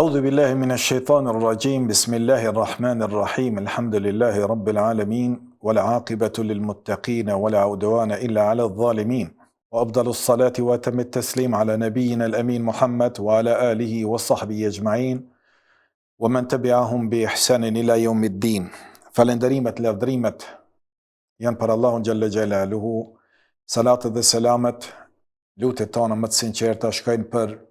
أعوذ بالله من الشيطان الرجيم بسم الله الرحمن الرحيم الحمد لله رب العالمين والعاقبة للمتقين ولا عدوان إلا على الظالمين وأفضل الصلاة وأتم التسليم على نبينا الأمين محمد وعلى آله وصحبه أجمعين ومن تبعهم بإحسان إلى يوم الدين. Falenderimet, lavdrimet janë për Allahun xhalla xhelaluhu. Salatet dhe selamet, lutjet tona më të sinqerta shkojnë për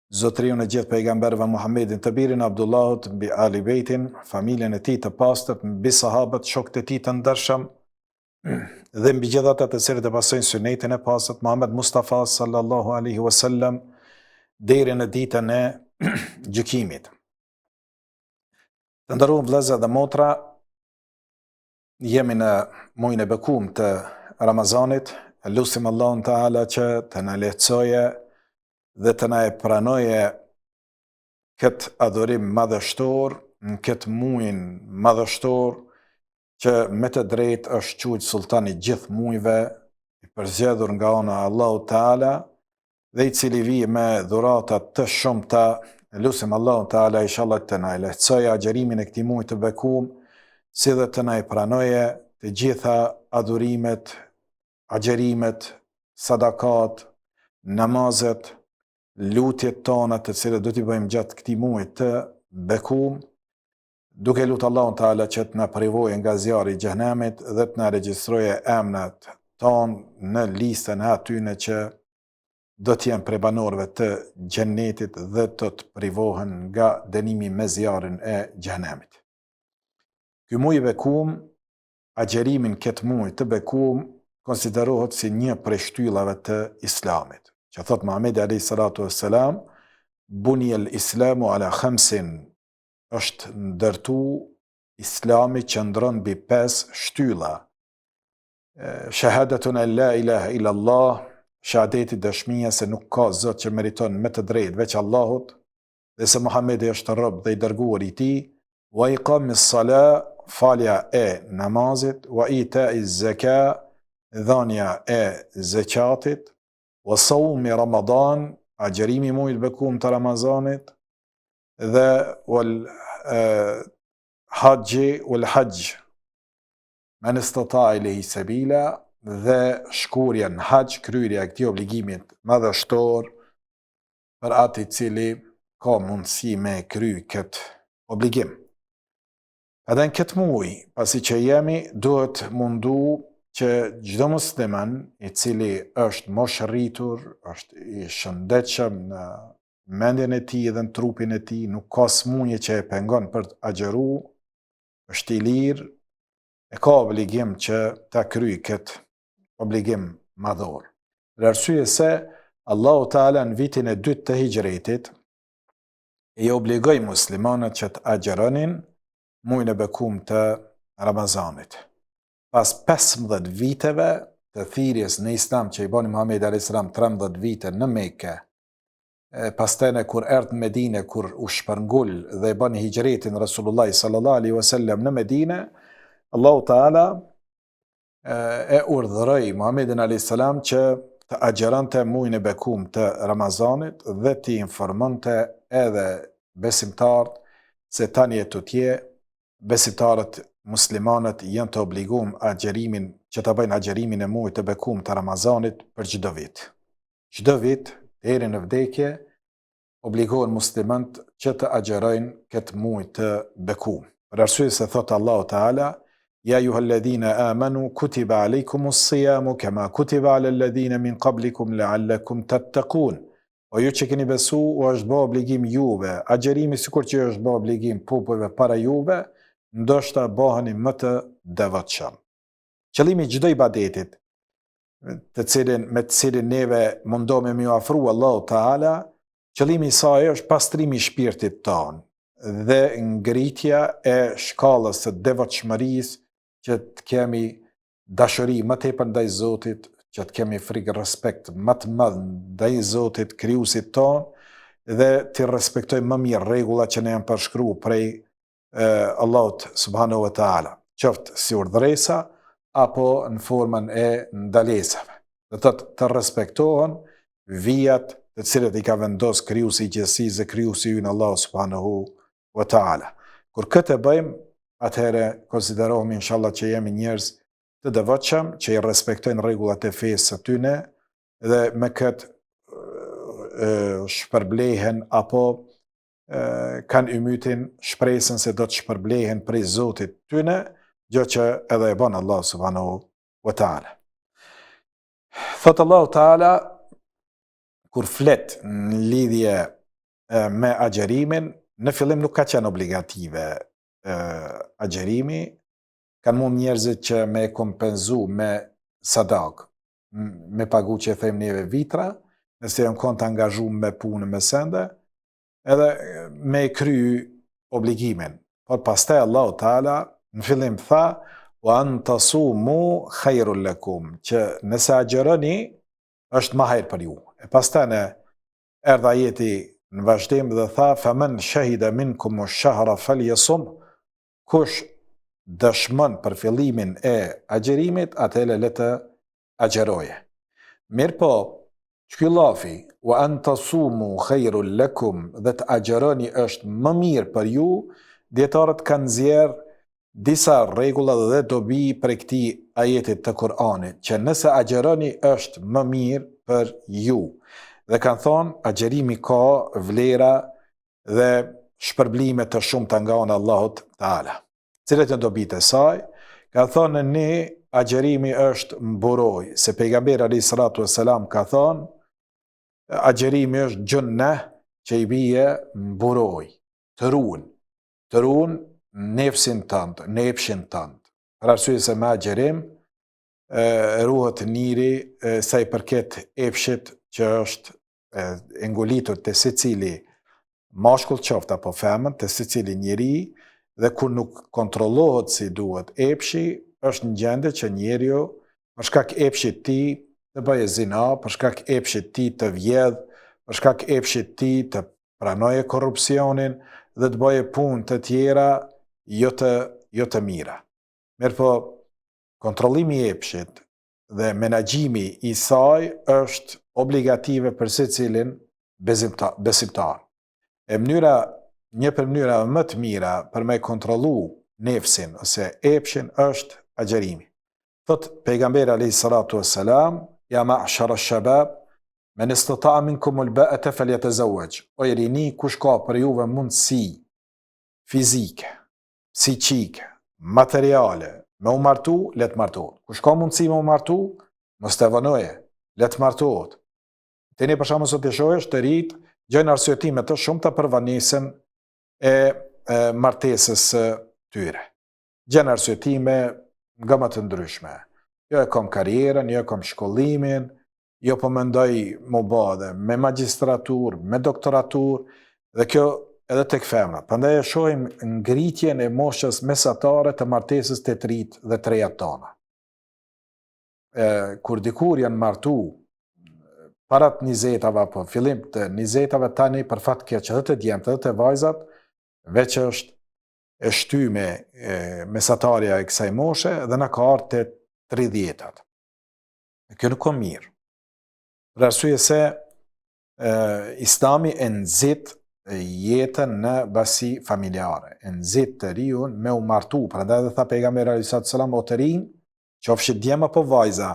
Zotriun e gjithë pejgamberëve Muhammedin të birin Abdullahut, mbi Ali Bejtin, familjen e tij të pastër, mbi sahabët, shokët e tij të ndershëm dhe mbi gjithë ata të cilët e pasojnë sunetin e pastër Muhammed Mustafa sallallahu alaihi wasallam deri në ditën e gjykimit. Të nderuar vëllezër dhe motra, jemi në muajin e bekuar të Ramazanit. Lutim Allahun Teala që të na lehtësojë dhe të na e pranoje këtë adhurim madhështor, në këtë muajin madhështor, që me të drejtë është quajtur sultani i gjithë muajve, i përzgjedhur nga ana e Allahut Teala, dhe i cili vije me dhurata të shumta. Lutim Allahun Teala inshallah të na lehtësojë agjerimin e këtij muaji të bekuar, si dhe të na e pranoje të gjitha adhurimet, agjerimet, sadakat, namazet, lutjet tona të cilët do t'i bëjmë gjatë këtij muaji të bekuar, duke lutur Allahun Teala që të na privojë nga zjarri i xhenemit dhe të na regjistroje emrat tonë në listën e atyre që do të jenë prej banorëve të xhenetit dhe të privohen nga dënimi me zjarrin e xhenemit. Ky muaj i bekuar, agjerimin këtë muaj të bekuar, konsiderohet si një prej shtyllave të Islamit. Që thot Muhamedi alayhi salatu wassalam, buniyal islamu ala khamsin, është ndërtu Islami qëndron mbi 5 shtylla. Shahadatun an la ilaha illa Allah, shahadeti dëshmia se nuk ka zot që meriton me të drejtë veç Allahut, dhe se Muhamedi është rob dhe i dërguar i tij, wa iqamis salah, falja e namazit, wa itaiz zakat, dhënia e zakatit, wa sawmi Ramadan, agjerimi muajit të bekuar të Ramazanit, dhe wal hajj, men istata ilayhi sabila, dhe shkurja në hajj, kryerja e këtij obligimit madhështor për atë i cili ka mundësi me kry këtë obligim. Edhe në këtë muaj, pasi që jemi, duhet mundu që çdo musliman i cili është moshërritur, është i shëndetshëm në mendjen e tij dhe në trupin e tij, nuk ka smundje që e pengon për të agjëruar, është i lirë, e ka obligim që ta kryejë këtë obligim madhor. Për arsye se Allahu Teala në vitin e 2 të Hijretit i obligoi muslimanët që të agjëronin muajin e bekuar të Ramazanit. Pas 15 viteve të thirrjes në Islam që i bani Muhamedi alayhis salam 13 vite në Mekë, pastaj kur erdhi në Medinë, kur u shpërngul dhe i bani hijretin Rasulullah sallallahu alaihi wasallam në Medinë, Allahu Teala e urdhëroi Muhamedin alayhis salam që të agjeronte muajin e bekuar të Ramazanit dhe të informonte edhe besimtarët se tani e tutje besimtarët muslimanët janë të obliguar agjerimin, që të bëjnë agjerimin e muajit të bekuar të Ramazanit për çdo vit. Çdo vit deri në vdekje obligohen muslimanët që të agjerojnë këtë muaj të bekuar. Për arsye se thot Allahu Teala, ya ayyuhalladhina amanu kutiba alaykumus siyamu kama kutiba alal ladhina min qablikum la'allakum tattaqun. O ju që keni besu, u është bë obligim juve, agjerimi sikur që është bë obligim popujve para juve, ndoshta bëheni më të devotshëm. Qëllimi i çdo ibadetit, me të cilin neve mundohemi me ofru Allahu Teala, qëllimi i saj është pastrimi i shpirtit tonë dhe ngritja e shkallës së devotshmërisë, që të kemi dashuri më tepër ndaj Zotit, që të kemi frikë respekt më të madh ndaj Zotit, krijuesit tonë, dhe të respektojmë më mirë rregullat që ne janë përshkruar prej Allahut subhanahu wa ta'ala, qoftë si urdhresa apo në formën e ndalesave. Dhe të respektohen vijat të cilët i ka vendos krijuesi i gjithësisë dhe krijuesi ynë Allah subhanahu wa taala. Kur këtë bëjmë, atëherë konsiderohemi inshallah që jemi njerëz të devotshëm, që i respektojnë rregullat e fesë së tyre dhe me këtë shpërblehen apo kanë ymytin shpresën se do të shpërblehen prej Zotit tyre, gjë që edhe e bën Allah subhanahu wa taala. Thot Allahu taala kur flet në lidhje me agjerimin, në fillim nuk ka qenë obligative agjerimi, kanë mund njerëzit që me kompenzu me sadak, me pagu që e them neve vitra, nëse janë konë të angazhu me punë me sende, edhe me kry obligimin. Por pastaj Allahu taala në fillim tha, wa an tasumu khairul lakum, që nëse agjeroni, është më hajër për ju. E pastaj në erdha ajeti në vazhdim dhe tha, faman shahida minkum ash-shahra falyasum, kush dëshmon për fillimin e agjerimit, atëherë le të agjeroje. Mirë po, ky llafi, wa an tasumu khairul lakum, dhe të agjeroni është më mirë për ju, dietarët kanë nxjerr disa rregulla dhe dobi për këtij ajetit të Kur'anit, që nëse agjeroni është më mirë për ju. Dhe kanë thonë, agjerimi ka vlera dhe shpërblime të shumta nga ana Allahut taala. Cilat janë dobitë e saj? Kanë thonë ne agjerimi është mburoj, se pejgamberi alayhi salatu wassalam ka thonë, agjerimi është gjunne që i bie mburoj, të ruan nefsin tënd, nefshin tënd. Për arsye se me agjerim ruhet njeri sa i përket epshit që është ngolitur të secili mashkull qoftë apo femër, të secili njeri, dhe kur nuk kontrollohet si duhet epshi, është në gjendje që njeriu për shkak epshit ti të bëjë zina, për shkak epshit ti të vjedh, për shkak epshit ti të pranoje korrupsionin dhe të bëjë punë të tjera jo të mira. Mirëpo, kontrollimi i epshit dhe menaxhimi i saj është obligative për secilin besimtar. Një për mënyra më të mira për me kontrollu nefsin ose epshin është agjerimi. Thot pejgamberi alayhi salatu wassalam, ja ma'shara ash-shabab, men istata'a minkum al-ba'ata falyatazawwaj. O rini, kush ka për juve mundësi fizike, psiqike, materiale, me u martu, le të martohet. Kush ka mundësi me u martu, mos të vënoje, le të martohet. Tani për shkakun sot e shohësh të rit, gjojnë arsyetime të shumta për vanesën e martesës së tyre. Gjën arsyetime nga më të ndryshme. Jo e kam karrierën, jo e kam shkollimin, jo po mendoj më bë me magjistraturë, me doktoraturë, dhe kjo edhe tek femrat. Prandaj e shohim ngritjen e moshës mesatare të martesës të trit dhe trejat tona. Kur dikur janë martu parat 20-ave apo fillim të 20-ave, tani për fat keq edhe të djemtë edhe të vajzat, veç është e shtyme mesatarja e kësaj moshe dhe na ka ardhur te 30-at. Kjo nuk ka mirë. Për arsye se Islami e nxit jetën në basi familjare, e nxit të riun me u martu. Prandaj edhe tha pejgamberi alayhi salatu sallam, o të rinj, qofshi djem apo vajza,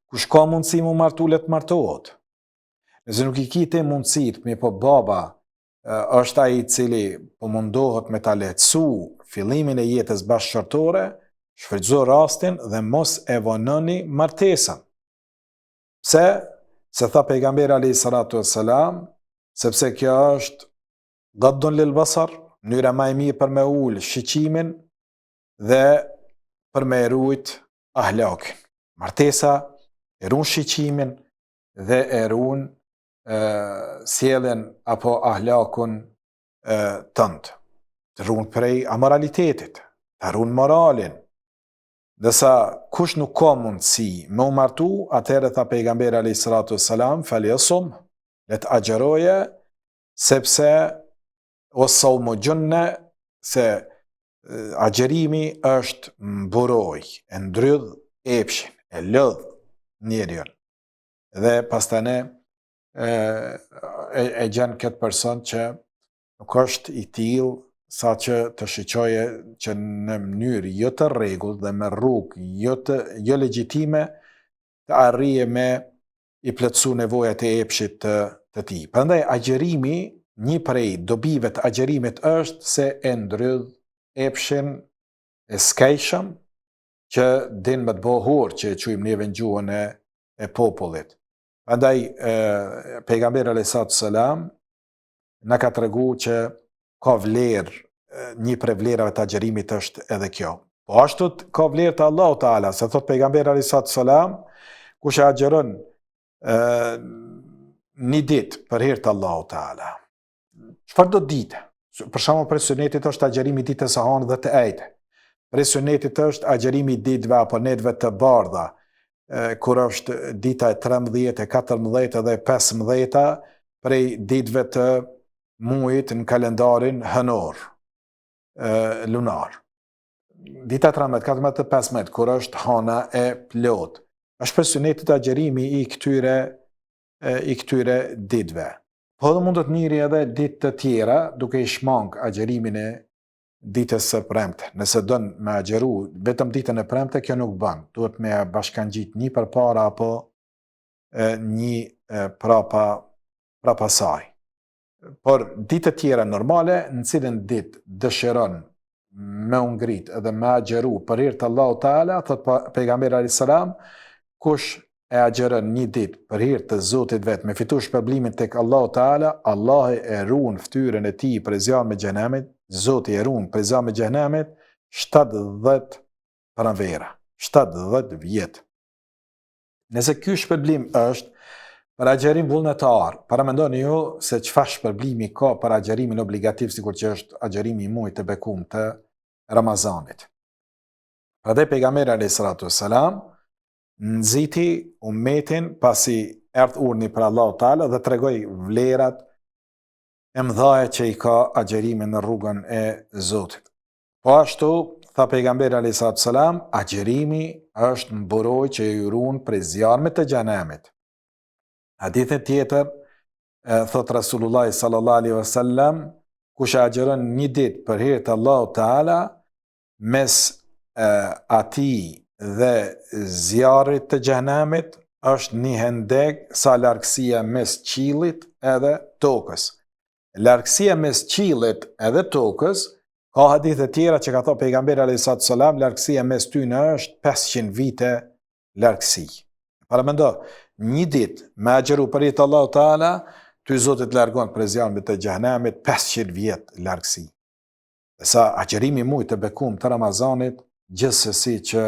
kush ka mundësi me u martu, le të martohet. Nëse nuk i kite mundësit, mi po baba është ai i cili po mundohet me ta lehtësu fillimin e jetës bashkëshortore, shfrytëzo rastin dhe mos e vononi martesën. Pse? Se tha pejgamberi alayhi salatu wassalam, sepse kjo është gaddun lil basar, mënyra më e mirë për me ul shiqimin dhe për me rujt ahlakin. Martesa e ruan shiqimin dhe e ruan sjelljen apo ahlakun tënd. Të ruan prej amoralitetit, të ruan moralin. Dësa kush nuk ka mundësi me u martu, atëherë tha pejgamberi alayhi salatu wassalam, falyasum, le të agjeroje, sepse was-sawmu junne, se agjerimi është mburoj, e ndrydh epshin, e lodh njeriun. Dhe pastane e gjen këtë person që nuk është i tillë sa që të shiqoje që në mënyrë jo të rregullt dhe me rrugë jo legjitime të arrije me i plotësu nevojat e epshit të tij. Prandaj agjerimi, një prej dobive të agjerimit është se e ndrydh epshin e skajshëm që din me të bohur që e quajmë neve në gjuhën e popullit. Prandaj pejgamberi alayhis salam na ka tregu që ka vlerë, një prej vlerave të agjerimit është edhe kjo. Po ashtu ka vlerë të Allahu Teala, se thot pejgamberi alayhis salam, kush e agjeron një ditë për hir të Allahu Teala. Çfarë do ditë? Për shembull, për sunetit është agjerimi ditës së hanë dhe të ejtë. Për sunetit është agjerimi ditëve apo netëve të bardha, kur është dita e 13, e 14 dhe e 15 prej ditëve të muajit në kalendarin hënor, lunar. Dita 13, 14, 15, kur është hana e plot. Është për sunetit agjerimi i këtyre ditëve. Po dhe mund të njëri edhe ditë të tjera, duke i shmang agjerimin e ditës së premte. Nëse don me agjeru vetëm ditën e premte, kjo nuk bën. Duhet me bashkangjit një përpara apo një prapa saj. Por ditë të tjera normale, në cilën ditë dëshiron me u ngrit edhe me agjeru për hir të Allahu Teala, thot pejgamberi alayhis salam, kush e agjeron një ditë për hir të Zotit vet, me fitu shpërblimin tek Allahu Teala, Allah e ruan fytyrën e tij për zjarr me xhenemit, Zoti e ruan për zjarr me xhenemit 70 pranvera, 70 vjet. Nëse ky shpërblim është për agjerim vullnetar, paramendoni ju se çfarë shpërblimi ka për agjerimin obligativ, sikur që është agjerimi i muajit të bekuar të Ramazanit. Prandaj pejgamberi alayhis salam nxiti ummetin pasi erdhi urdhni për Allahu Teala dhe tregoi vlerat e mëdha që i ka agjerimi në rrugën e Zotit. Po ashtu, tha pejgamberi alayhis salam, agjerimi është mburoj që ju ruan prej zjarmit të xhenemit. Hadithin tjetër, thot Rasulullah sallallahu alaihi wasallam, kush agjeron një ditë për hir të Allahu Teala, mes atij dhe zjarrit të xhenemit është një hendek sa largësia mes qiellit edhe tokës. Largësia mes qiellit edhe tokës, ka hadithe tjera që ka thënë pejgamberi alayhis salam, largësia mes tyre është 500 vite largësi. Paramendo, një ditë me agjeru për hir të Allahu Teala, ty Zoti të largon prej zjarmit të xhenemit 500 vjet largësi. Sa agjerimi i muajit të bekuar të Ramazanit, gjithsesi që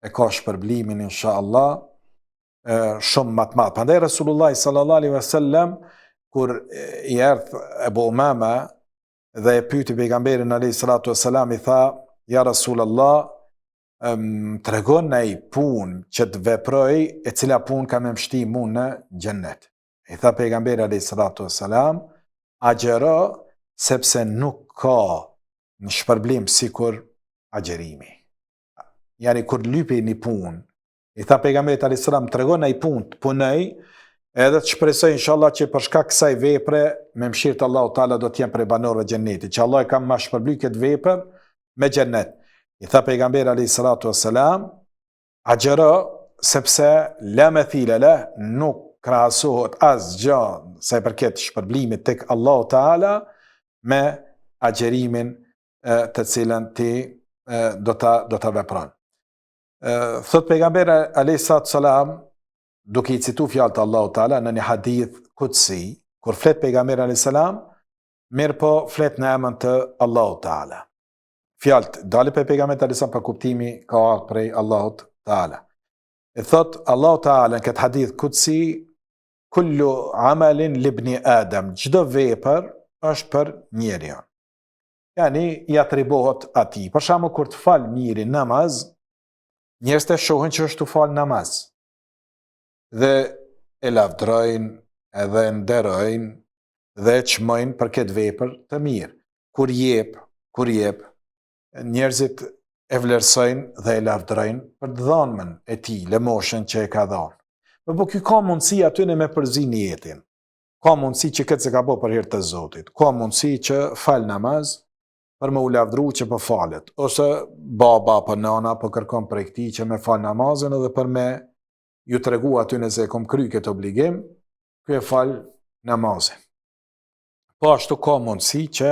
e ka shpërblimin inshallah shumë më të madh. Prandaj Rasulullah sallallahu alaihi wasallam, kur i erdhi Ebu Umama dhe e pyeti pejgamberin alayhis salam, i tha: "Ja Rasulullah, tregon ai punë që të veproj, e cila punë ka më mshti mua në xhennet." I tha pejgamberi alayhis salam: "Agjero, sepse nuk ka në shpërblim sikur agjerimi." Yani kur lypi një punë, i tha pejgamberit alayhis salam, tregon ai punë, punoj, edhe të shpresoj inshallah që për shkak kësaj vepre me mëshirë të Allahu Teala do të jem prej banorëve të xhennetit, që Allah e ka më shpërbly këtë vepër me xhennet. I tha pejgamberi alayhis salam, agjero, sepse la mathila la, nuk krahasohet asgjë sa i përket shpërblimit tek Allahu Teala me agjerimin të cilën ti do ta vepron. Thot pejgamberi alayhis salam, duke i citu fjalët të Allahu Teala në një hadith kutsi, kur flet pejgamberi alayhis salam, mirë po flet në emër të Allahu Teala. Fjalët dalin për pejgamberin alayhis salam, për kuptimi ka ardhur prej Allahut Teala. E thot Allahu Teala në këtë hadith kutsi, kullu amalin libni Adam, çdo vepër është për njeriu. Yani i atribuohet atij. Për shembull, kur të fal njëri namaz, njerëzit e shohin që është të fal namaz dhe e lavdrojnë, edhe nderojnë dhe çmojnë për këtë vepër të mirë. Kur jep, njerëzit e vlerësojnë dhe e lavdrojnë për dhënën e tij, lëmoshën që e ka dhënë. Po ky ka mundësi aty me përzi në jetin. ka mundësi që këtë se ka bo për hir të Zotit, ka mundësi që fal namaz për me u lavdru që për falet, ose baba për nana për kërkon për e këti që me fal namazën edhe për me ju të regu aty nëse e kom kry këtë obligim, kjo e fal namazën. Po ashtu ka mundësi që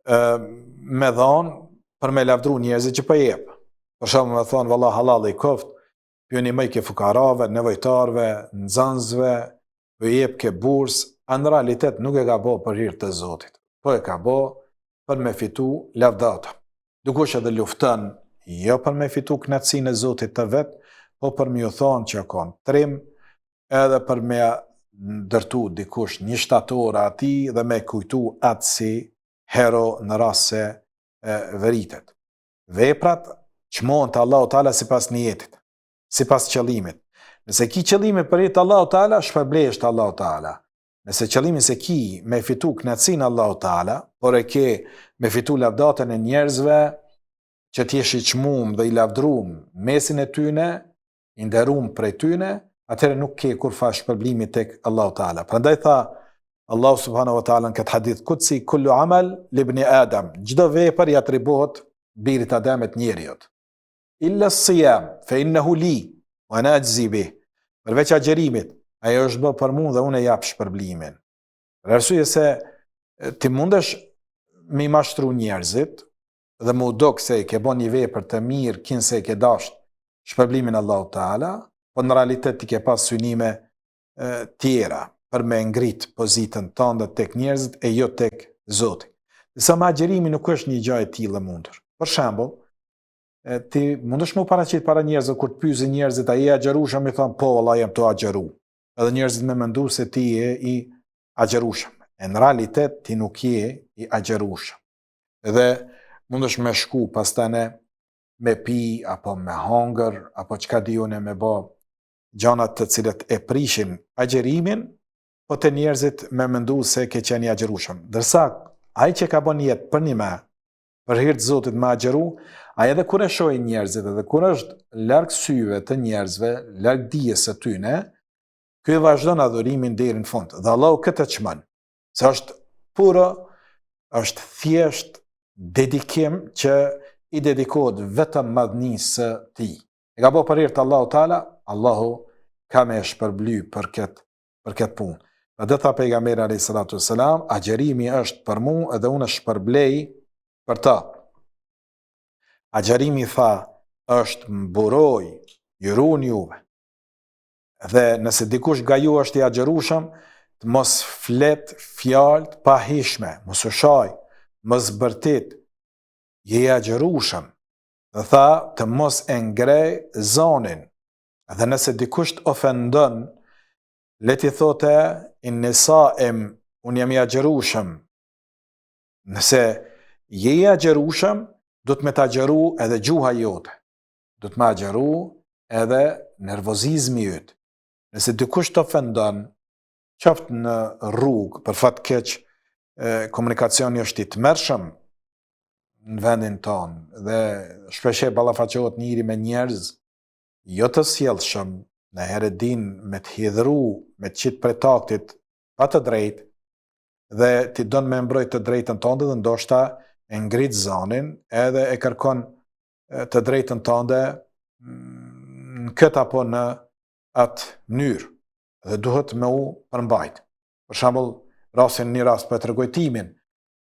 me dhanë për me lavdru njerëzit që për jepë. Për shumë me thonë, valla halal i koft, pjoni mëj ke fukarave, nevojtarve, nxënësve, për jepë ke burs, në realitet nuk e ka bo për hir të Zotit, po e ka bo për me fitu lavdata. Dukush edhe luftën, jo për me fitu knatësinë e Zotit të vetë, po për me ju thonë që kanë trim, edhe për me ndërtu dikush një shtator ati dhe me kujtu atë si hero në rast se veritet. Veprat çmohen te Allahu Teala sipas niyetit, sipas qëllimit. Nëse ki qëllimin për jetë Allahu Teala, shpërblehesh te Allahu Teala. Nëse qëllimin se ki me fitu knatësinë Allahu Teala, por e ke me fitu lavdatën e njerëzve, që t'jesh i çmuar dhe i lavdruar mesin e tyne, i nderuar prej tyne, atëherë nuk ke kur fa shpërblimi tek Allahu Teala. Prandaj tha Allahu subhanahu wa taala në këtë hadith kutsi, kullu amal libni Adam, çdo vepër i atribuohet birit Ademit njeriut. Illa siyam, fe innehu li, wa ana ajzi bih. Përveç agjerimit, ajo është bë për mua dhe unë e jap shpërblimin. Për arsye se ti mundesh me mashtru njerëzit dhe mu dok se ke bon një vepër të mirë, kin se ke dasht shpërblimin Allahu Teala, po në realitet ti ke pas synime tjera për me ngrit pozitën tënde tek njerëzit e jo tek Zoti. Disa me agjerimi nuk është një gjë e tillë e mundur. Për shembull, ti mundesh mu paraqit para njerëzve kur të pyesë njerëzit a je agjerueshëm, i thon po valla jam të agjeru. Edhe njerëzit me mendu se ti je i agjerueshëm. Në realitet ti nuk je i agjerueshëm. Edhe mundesh me shku pastane me pi apo me hangër apo çka diune me bë gjanat të cilët e prishin agjerimin, po të njerëzit me mendu se ke qenë i agjerueshëm. Dërsa ai që ka bën jetë për një me, për hir të Zotit me agjeru, ai edhe kur e shohin njerëzit edhe kur është larg syve të njerëzve, larg dijes së tyne, ky vazhdon adhurimin deri në fund. Dhe Allahu këtë çmon. Se është puro, është thjesht dedikim që i dedikohet vetëm madhnisë së tij. E ka bërë për hir të Allahu Teala, Allahu ka me shpërbly për këtë punë. Dhe tha pejgamberi alayhis salatu wassalam, agjerimi është për mua edhe unë shpërblej për ta. Agjerimi tha është mburoj, jurun juve. Dhe nëse dikush nga ju është i agjerueshëm, të mos flet fjalë pa hishme, mos u shaj, mos bërtit, je i agjerueshëm. Dhe tha të mos e ngrej zonin. Dhe nëse dikush të ofendon, leti thote inni saim, unë jam i agjerueshëm. Nëse je i agjerueshëm, do të me të agjeru edhe gjuha jote. Do të me agjeru edhe nervozizmi jytë. Nëse dikush të ofendon, qoftë në rrugë, për fat keq, komunikacioni është i tmerrshëm në vendin tonë, dhe shpeshe ballafaqohet njëri me njerëz jo të sjellshëm, në herë din me të hidhru, me të qitë prej taktit pa të drejt, dhe ti don me mbrojt të drejtën tënde dhe ndoshta e ngrit zonin edhe e kërkon të drejtën tënde në këtë apo në atë mënyrë dhe duhet me u përmbajt. Për shembull, një rast për t'rregoj timin,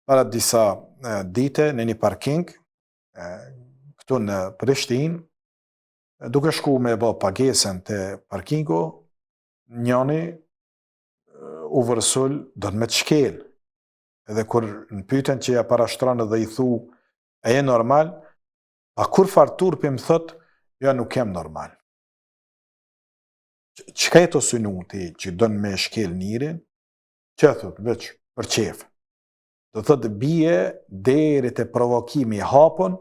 para disa dite në një parking këtu në Prishtinë, duke shku me bë pagesën të parkingu, njëri u vërsul do të me të shkel. Edhe kur në pyeten që ja parashtron dhe i thu, a je normal? A kur far turpi më thot, ja nuk jem normal. Çka e të synu ti që do me shkel njërin? Që thot, veç për qef. Do thot bie deri te provokimi i hapun,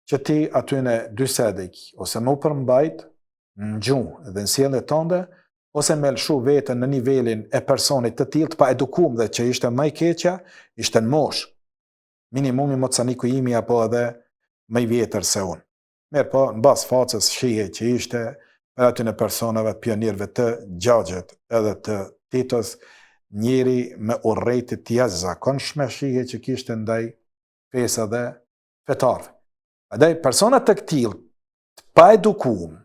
që ti atyne dy sedek, ose më përmbajt në gjuhë dhe në sjellje tënde, ose me lëshu vetën në nivelin e personit të tillë të pa edukum dhe që ishte më i keqja, ishte në mosh. Minimumi mocaniku imi apo edhe më i vjetër se unë. Mirë po, në bas facës shije që ishte për atyne personave, pionirëve të gjagjet edhe të Titos, njeri me urrejtit të jashtëzakonshme shije që kishte ndaj fesë dhe fetarëve. Andaj personat të këtill pa edukuar,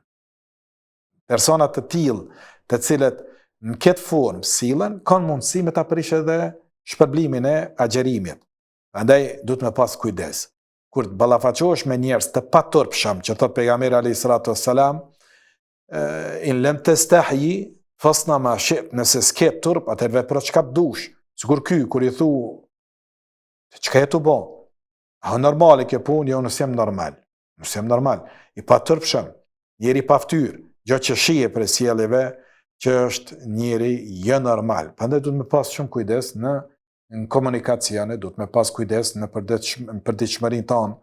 personat të tillë të cilët në këtë formë sillen, kanë mundësi me ta prishë edhe shpërblimin e agjerimit. Andaj duhet me pas kujdes. Kur të ballafaqohesh me njerëz të paturpshëm, që thot pejgamberi alayhis salatu wassalam, in lem testahyi fasna ma shi't, nëse s'ke turp, atëherë vepro çka dush. Sigur ky kur i thu çka e tu bë? A normale kjo punë, jo nëse jam normal. Nëse jam normal, i paturpshëm, njeri pa fytyrë, gjë që shije për sjelljes që është njeri jo normal. Prandaj duhet me pas shumë kujdes në komunikacione, duhet me pas kujdes në përditshmërinë tonë.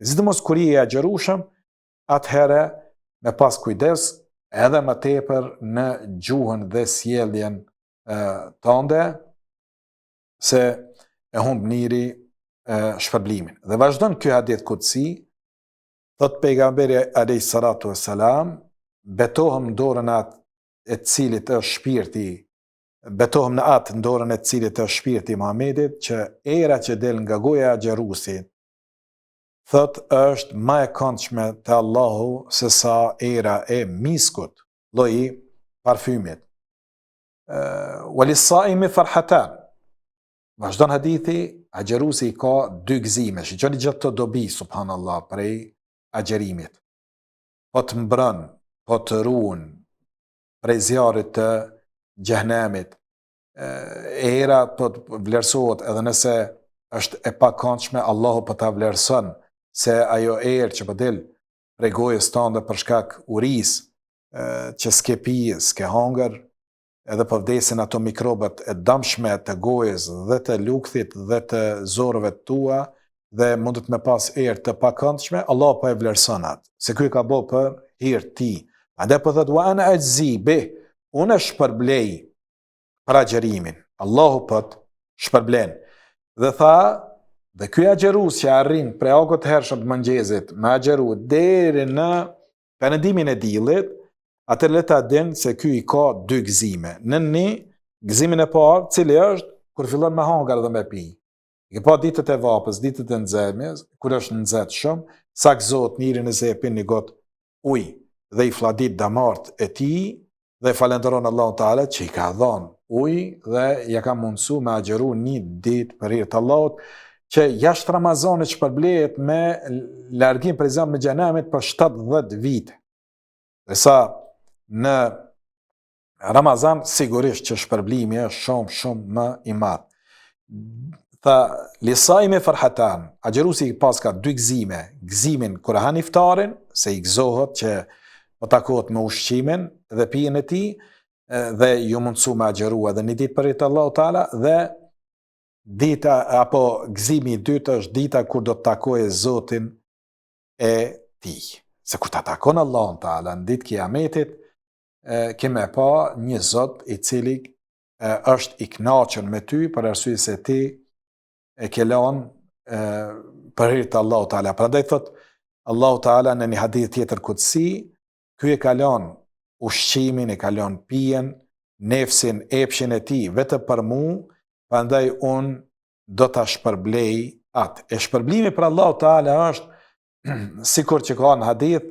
Sidomos kur je i agjerueshëm, atëherë me pas kujdes edhe më tepër në gjuhën dhe sjelljen tënde, se e humb njëri shpërblimin. Dhe vazhdon ky hadith kutsi, thot pejgamberi alayhis salatu wassalam, betohem në dorën e cilit është shpirti, betohem në atë në dorën e cilit është shpirti i Muhamedit, që era që del nga goja e agjeruesit, thot është më e këndshme te Allahu se sa era e miskut, lloji parfymit. Walis-saimi farhatan. Vazhdon hadithi, agjeruesi ka dy gëzime. Shiqoni gjithë të dobi, subhanallahu, prej agjerimit. Po të mbron, po të ruan prej zjarrit të xhenemit. Era po të vlerësohet edhe nëse është e pakëndshme, Allahu po ta vlerëson se ajo erë që po del prej gojës tënde për shkak urisë, që s'ke pi, s'ke hangër, edhe po vdesin ato mikrobet e dëmshme të gojës dhe të lukthit dhe të zorëve tua, dhe mundet me pas erë të pakëndshme, Allah po e vlerëson atë, se ky ka bë për hir ti. Andaj po thot wa ana ajzi bih, unë shpërblej për agjerimin. Allahu po të shpërblen. Dhe tha, dhe ky agjerues që arrin prej agot hershëm të mëngjesit me agjeru deri në perëndimin e diellit, atëherë le ta din se ky i ka dy gëzime. Në një gëzimin e parë, cili është kur fillon me hangar dhe me pi. I ka pa ditët e vapës, ditët e nxehmes, kur është nxehtë shumë, sakzohet njëri nëse e pin një gotë ujë dhe i fladit damart e tij dhe falenderon Allahun Teala që i ka dhënë ujë dhe ja ka mundësu me agjeru një ditë për hir të Allahut, që jashtë Ramazanit shpërblehet me largim për me xhenemit për 70 vite. Dhe sa në Ramazan sigurisht që shpërblimi është shumë më i madh. Tha, lisaimi farhatan, agjeruesi pas ka dy gëzime, gëzimin kur han iftarin, se i gëzohet që po takohet me ushqimin dhe pijen e tij, dhe ju mundsu me agjeru edhe një ditë për hir të Allahut Teala, dhe dita apo gëzimi i dytë është dita kur do të takojë Zotin e tij. Se kur ta takon Allahun Teala në ditë kiametit, kemë pa një Zot i cili është i kënaqur me ty për arsye se ti e ke lënë për hir të Allahut Teala. Prandaj thot Allahu Teala në një hadith tjetër kutsi, ky e ka lënë ushqimin, e ka lënë pijen, nefsin, epshin e tij vetëm për mua, prandaj unë do ta shpërblej atë. E shpërblimi për Allahu Teala është sikur që ka në hadith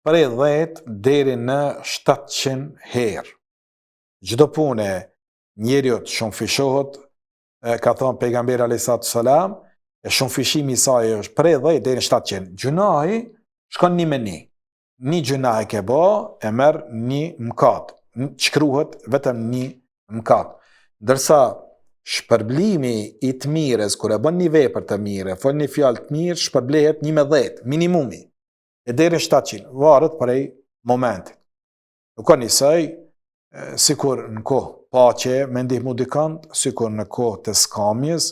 prej 10 deri në 700 herë. Çdo punë njeriu shumë fishohet, ka thonë pejgamberi alayhis salam, e shumë fishimi i saj është prej 10 deri në 700. Gjunahi shkon një me një. Një gjunah e ke bë, e merr një mëkat. Shkruhet vetëm një mëkat. Ndërsa shpërblimi i të mirës, kur e bën një vepër të mirë, fol një fjalë të mirë, shpërblehet 1 me 10, minimumi. E deri në 700, varet prej momentit. Nuk ka njësoj, sikur në kohë paqe me ndihmu dikant, sikur në kohë të skamjes,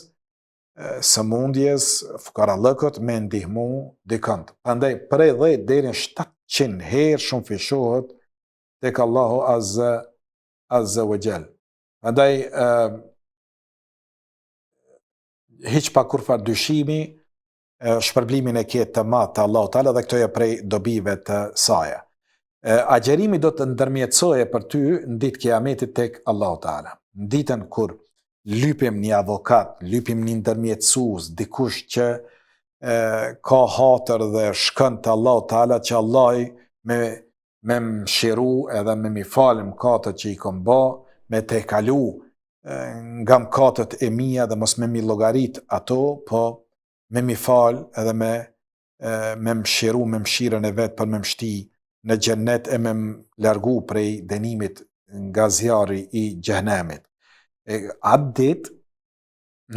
sëmundjes, fukarallëkët me ndihmu dikant. Prandaj prej 10 deri në 700 herë shumë fishohet tek Allahu Azza wa Jall. Prandaj hiç pa kurfar dyshimi, shpërblimin e ketë të madh të Allahu Teala dhe këto janë prej dobive të saj. Agjerimi do të ndërmjetësoje për ty në ditë kiametit tek Allahu Teala. Në ditën kur lypim një avokat, lypim një ndërmjetësues, dikush që ka hatër dhe shkon te Allahu Teala që Allahi me mshiru edhe me mi falë mkatët që i kom ba, me te kalu nga mkatët e mia dhe mos me mi llogarit ato, po me mi falë edhe me mshiru me mshirën e vetë për me mshti në xhennet e me largu prej dënimit nga zjarri i xhenemit. Atë ditë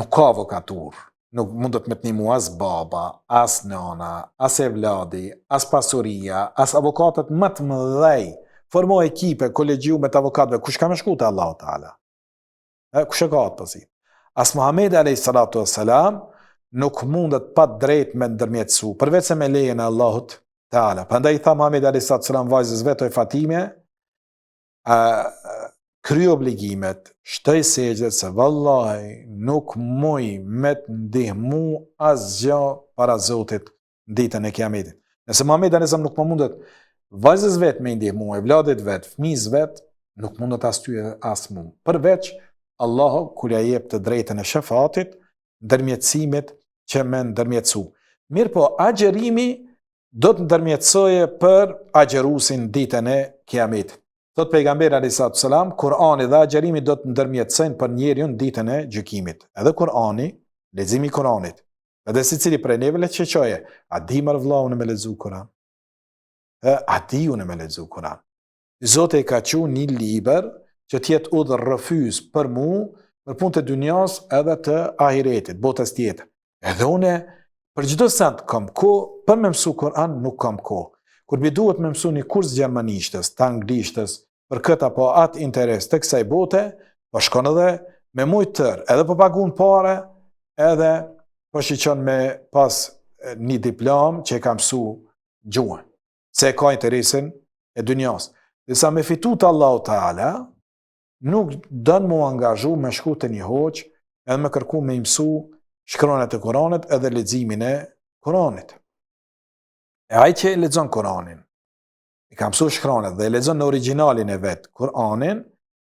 nuk ka avokatur, nuk mundet me të nimu as baba, as nana, as evladi, as pasuria, as avokatët më të mëdhej. Formo ekipe, kolegjiume të avokatëve, kush ka me shku të Allahu Teala? Kush e ka atë pësit? As Muhamedi a.s. nuk mundet pa drejt me ndërmjetësu, përveç se me lejen e Allahut Teala. Prandaj i tha Muhamedi a.s. vajzës vetoj Fatime, kry obligimet, shtoj sejdë se vallahi nuk muj me të ndihmu asgjë para Zotit në ditën e Kiametit. Nëse Muhamedi a.s. nuk më mundet vajzës vetë me ndihmu, evladit vetë, fëmijës vetë, nuk mundet as ty as mu. Përveç Allahu kur ja jep të drejtën e shefatit, ndërmjetësimit që me ndërmjetësu. Mirë po, agjerimi do të ndërmjetësoje për agjerusin ditën e Kiametit. Thot pejgamberi alayhis salam, Kur'ani dhe agjerimi do të ndërmjetësojnë për njeriu ditën e gjykimit. Edhe Kur'ani, leximi i Kur'anit. Edhe secili prej neve le të çojë, a di më vllau në me lexu Kur'an? A di unë me lexu Kur'an? Zoti ka thënë një libër që të jetë udhë rrëfys për mu, për punë të dunjas edhe të ahiretit, botës tjetër. Edhe une, për çdo send kam kohë, për me mësu Kur'an nuk kam kohë. Kur mi duhet me mësu një kurs gjermanishtës, të anglishtës, për këtë apo atë interes të kësaj bote, po shkon edhe me mujtë tërë, edhe po pagun pare, edhe po shiqon me pas një diplom që e ka mësu gjuhën, se ka interesin e dunjas. Dhe sa me fitu të Allahu Teala, nuk dënë mu angazhu me shku të një hoqë, edhe me kërku me mësu shkronet e Koranit edhe leximin e Koranit. E ai që lexon Kur'anin, i ka mësuar shkronet dhe e lexon në origjinalin e vet, Kur'anin,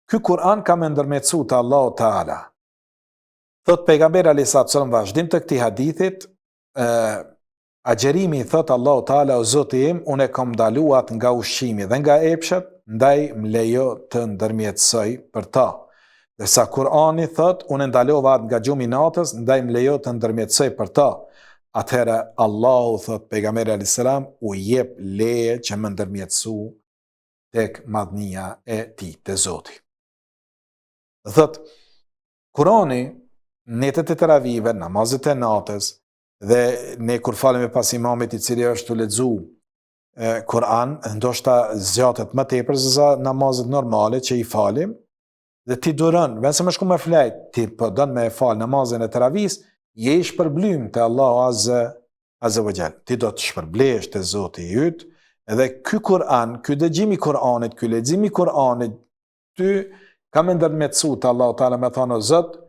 ky Kur'an ka më ndërmjetësu te Allahu Teala. Thot pejgamberi alayhis salam vazhdim të këtij hadithit, agjerimi i thot Allahu Teala, o Zoti im, unë kam ndaluar nga ushqimi dhe nga epshat, ndaj më lejo të ndërmjetësoj për ta. Dhe sa Kur'ani thot, unë ndalova nga gjumi natës, ndaj më lejo të ndërmjetësoj për ta. Atëherë Allahu thot pejgamberi alayhis salam u jep leje që më ndërmjetësu tek madhnia e tij te Zoti. Thot Kurani, netët e teravive, namazet e natës dhe ne kur falemi pas imamit i cili është të lexu Kur'an, ndoshta zgjatet më tepër se sa namazet normale që i falim, dhe ti duron, vetëm më shku me flajt, ti po don me fal namazin e teravis, je i shpërblym te Allahu Azza wa Jall. Ti do të shpërblesh te Zoti i yt, edhe ky Kur'an, ky dëgjimi i Kur'anit, ky leximi i Kur'anit, ty ka më ndërmjetësu te Allahu Teala me thonë o Zot,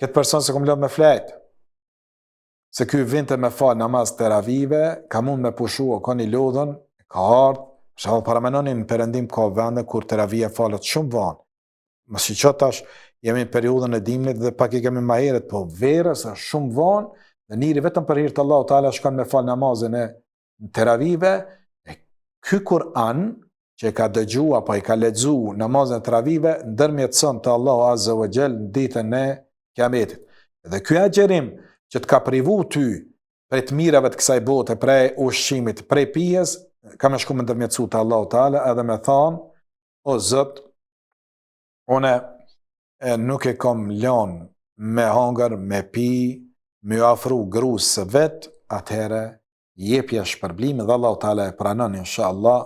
këtë person se kom lënë me flajt. Se ky vinte me fal namaz teravive, ka mund me pushu o ka një lodhën, ka ardhë, shahë paramenoni në Perëndim ka vende kur teravia falet shumë vonë. Mos i qot tash, jemi në periudhën e dimnit dhe pak i kemi ma heret, po verës është shumë vonë, dhe njëri vetëm për hir të Allahu Teala shkon me fal namazin e teravive, e ky Kur'an që ka dëgju apo i ka lexu namazin e teravive, ndërmjetëson te Allahu Azza wa Jall në ditën e Kiametit. Dhe ky agjerim që të ka privu ty prej të mirave të kësaj bote, prej ushqimit, prej pijes, ka me shku me ndërmjetësu te Allahu Teala edhe me thonë, o Zot, une nuk e kom lënë me hangër, me pi, me afru grus së vet, atëherë jepja shpërblimin dhe Allahu Teala e pranon inshallah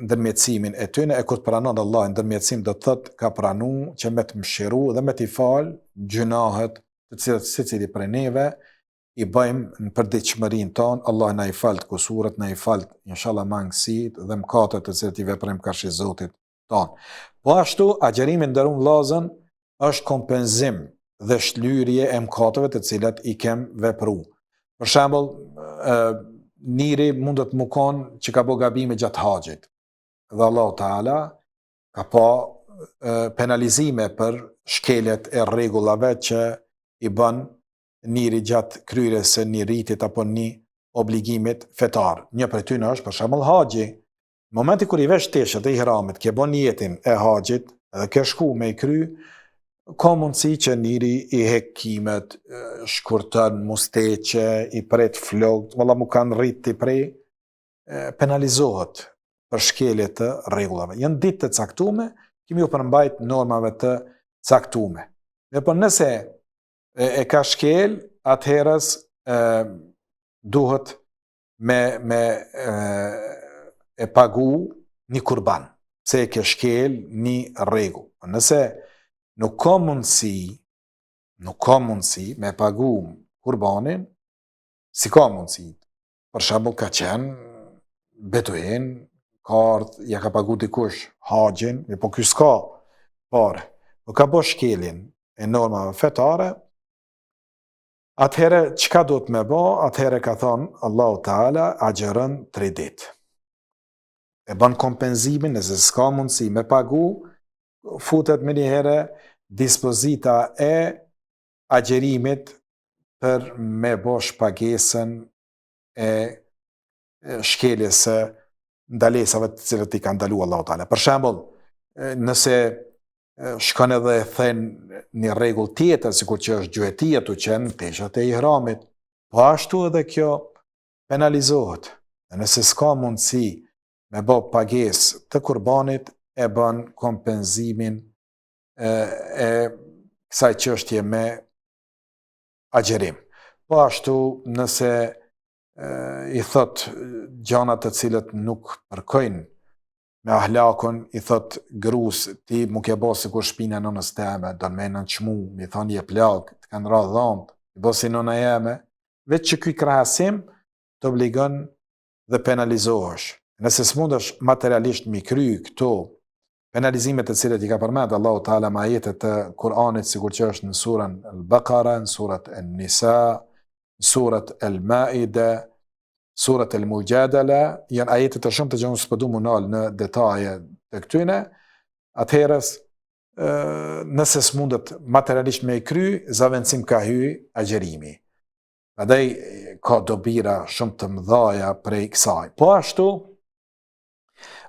ndërmjetësimin e tyne, e kur të pranon Allah ndërmjetësim do të thot ka pranu që me të mshiru dhe me t'i fal gjunahet të cilat secili prej neve i bëjmë në përditshmërinë tonë. Allah na i fal të kusuret, na i fal inshallah mangësit dhe mëkatet të cilat i veprojmë karshi Zotit tonë. Po ashtu, agjerimin ndërun vllazën është kompenzim dhe shlyrje e mëkateve të cilat i kem vepru. Për shembull, njëri mundet më konë që ka bo gabime gjatë haxhit. Dhe Allahu Teala ka pa penalizime për shkeljet e rregullave që i bën njëri gjatë kryerjes së një ritit apo një obligimit fetar. Një prej tyre është për shembull haxhi. Në momenti kur i vesh teshët e ihramit, ke bën jetën e haxhit dhe ke shku me i kry, ka mundësi që njëri i hek kimet, shkurton musteqe, i pret flokët, valla mu kanë rrit të prej, penalizohet për shkelje të rregullave. Janë ditë të caktume, kemi u përmbajt normave të caktume. Dhe për nëse e ka shkel, atëherës duhet me e pagu një kurban, se e ke shkel një rregull. Nëse nuk ka mundësi me pagu kurbanin, si ka mundësi. Për shembull ka qenë beduin, ka ardhur, ja ka pagu dikush haxhin, po ky s'ka pare. Po ka bo shkeljen e normave fetare, atëherë çka do të me bo? Atëherë ka thonë Allahu Teala agjeron 3 ditë. E bën kompenzimin, nëse s'ka mundësi me pagu, futet me një herë dispozita e agjerimit për me bo shpagesën e shkeljes së ndalesave të cilët i ka ndaluar Allahu Teala. Për shembull, nëse shkon edhe e thën një rregull tjetër, sikur që është gjuetia tu qenë teshët e ihramit, po ashtu edhe kjo penalizohet. Nëse s'ka mundësi me bë pagesë të kurbanit, e bën kompenzimin e kësaj çështje me agjerim. Po ashtu nëse i thot gjana të cilët nuk përkojnë me ahlakun, i thot grus, ti mu ke bo sikur shpina nënës teme, do në me nënçmu, mi thon je plak, të kanë ra dhomët, i bo si nëna jeme, veç që ky krahasim të obligon dhe penalizohesh. Nëse s'mundesh materialisht mi kry këto penalizimet të cilët i ka përmend Allahu Teala me ajetet të Kur'anit, sikur që është në surën Al-Baqara, në surat An-Nisa, surat Al-Maida, surat Al-Mujadala, janë ajetet të shumta që unë s'po du munal në detaje të këtyne. Atëherës, nëse s'mundet materialisht me i kry, zavendësim ka hy agjerimi. Adej ka dobira shumë të mëdhaja prej kësaj. Po ashtu,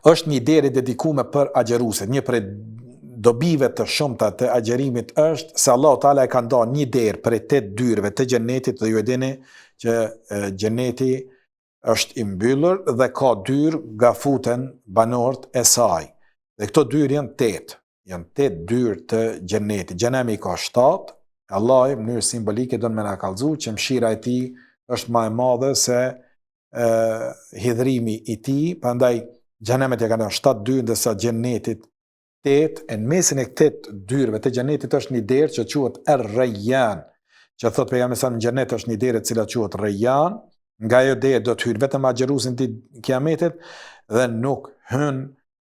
është një deri dedikume për agjeruset. Një prej dobive të shumta të agjerimit është se Allahu Teala e ka ndarë një derë prej 8 dyrëve të xhenetit, dhe ju e dini që xheneti është i mbyllur dhe ka dyrë nga futen banorët e saj. Dhe këto dyrë janë 8. Janë 8 dyrë të xhenetit. Xhenemi ka 7. Allah në mënyrë simbolike do në me na kallëzu që mshira e tij është më e madhe se hidhrimi i tij, prandaj xhenemet ja kanë 7 dyrë, ndërsa xhenetit 8, e në mesin e 8 dyrëve të xhenetit është një derë që quhet Ar-Rayyan, që thot pejgamberi sa në xhenet është një derë e cila quhet Rayyan, nga ajo derë do të hyjë vetëm agjeruesin ditë kiametit dhe nuk hyn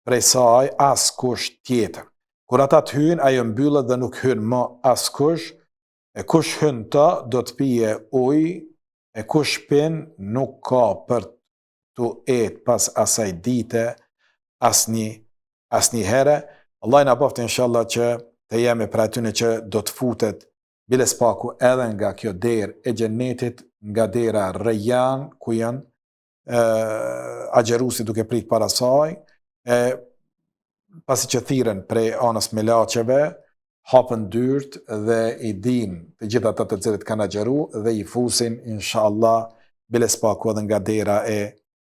prej saj askush tjetër. Kur ata të hyjnë, ajo mbyllet dhe nuk hyn më askush, e kush hyn të do të pije ujë, e kush pin nuk ka për të etë pas asaj dite asnjë herë. Allah na bëftë inshallah që të jemi për atyne që do të futet biles paku edhe nga kjo derë e xhenetit, nga dera Rayyan, ku janë agjerusi duke prit para saj, pasi që thiren prej anës me laqeve, hapën dyrt dhe i din të gjitha ata të cilët kanë agjeru dhe i fusin inshallah biles paku edhe nga dera e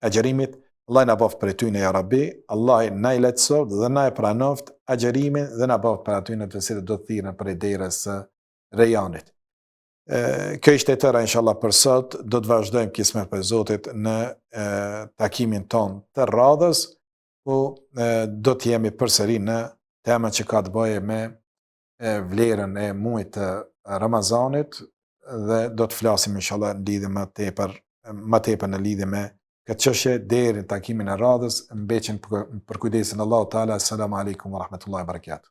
agjerimit. Allah na bëft për ty në ja Rabbi, Allah na i lehtësoft dhe na e pranoft agjerimin dhe na bëft për aty në të cilët do të thiren prej derës së Rayyanit. Kjo ishte e tëra inshallah për sot, do të vazhdojmë kismet për Zotit në takimin ton të radhës, ku do të jemi përsëri në tema që ka të bëjë me vlerën e muajit të Ramazanit dhe do të flasim inshallah në lidhje më tepër në lidhje me këtë çështje deri në takimin e radhës. Mbeqen për kujdesin Allahu Teala. Assalamu alaikum wa rahmatullahi wa barakatuh.